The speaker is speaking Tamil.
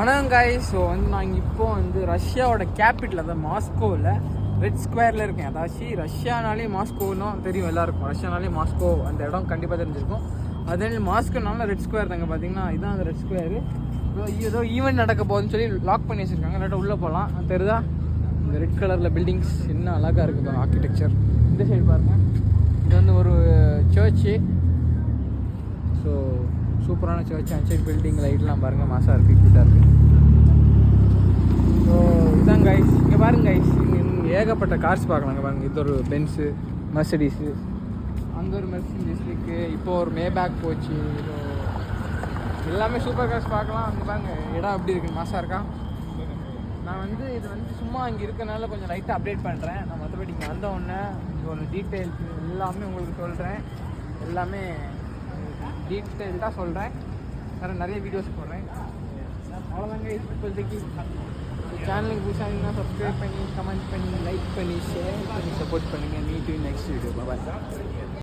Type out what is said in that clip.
வணக்கம் காய்ஸ். ஸோ வந்து நாங்கள் இப்போ வந்து ரஷ்யாவோட கேபிட்டல் அதாவது மாஸ்கோவில் ரெட் ஸ்கொயரில் இருக்கேன். அதாச்சும் ரஷ்யானாலே மாஸ்கோன்னு தெரியும் எல்லாருக்கும். ரஷ்யானாலே மாஸ்கோ அந்த இடம் கண்டிப்பாக தெரிஞ்சிருக்கும். அதே மாஸ்கோனால ரெட் ஸ்கொயர் தாங்க. பார்த்தீங்கன்னா இதுதான் அந்த ரெட் ஸ்கொயரு. ஏதோ ஈவெண்ட் நடக்க போகுதுன்னு சொல்லி லாக் பண்ணி வச்சுருக்காங்க. இல்லாட்டா உள்ளே போகலாம். தெரியுதா இந்த ரெட் கலரில் பில்டிங்ஸ் என்ன அழகாக இருக்குது ஆர்கிடெக்சர். இந்த சைடு பாருங்கள், இது வந்து ஒரு சர்ச்சு. ஸோ சூப்பரான சர்ச். அந்த சைடு பில்டிங் லைட்லாம் பாருங்கள், மாசாக இருக்குது, க்யூட்டாக இருக்குது. ஸோ இதுதான் கைஸ். இங்கே பாருங்க கைஸ், இங்கே ஏகப்பட்ட கார்ஸ் பார்க்கலாங்க. பாருங்கள், இது ஒரு பென்ஸு, மெர்சிடிஸு, அங்கே ஒரு மெர்சிடிஸ் இருக்குது. இப்போ ஒரு மேபேக் போச்சு. ஸோ எல்லாமே சூப்பர் கார்ஸ் பார்க்கலாம். அங்கே பாருங்க இடம் எப்படி இருக்குது, மாசாக இருக்கா. நான் வந்து இது வந்து சும்மா இங்கே இருக்கனால கொஞ்சம் லைட்டாக அப்டேட் பண்ணுறேன். நான் மற்றபடி இங்கே வந்த உடனே ஒரு டீட்டெயில்ஸ் எல்லாமே உங்களுக்கு சொல்கிறேன். எல்லாமே டீட்டெயில்டாக சொல்கிறேன். நிறைய வீடியோஸ் போடுறேன். அவ்வளோதாங்க இப்போதைக்கு. சேனலுக்கு புதுசாக சப்ஸ்கிரைப் பண்ணி, கமெண்ட் பண்ணி, லைக் பண்ணி, ஷேர் பண்ணி சப்போர்ட் பண்ணுங்கள். Meet you next video. Bye.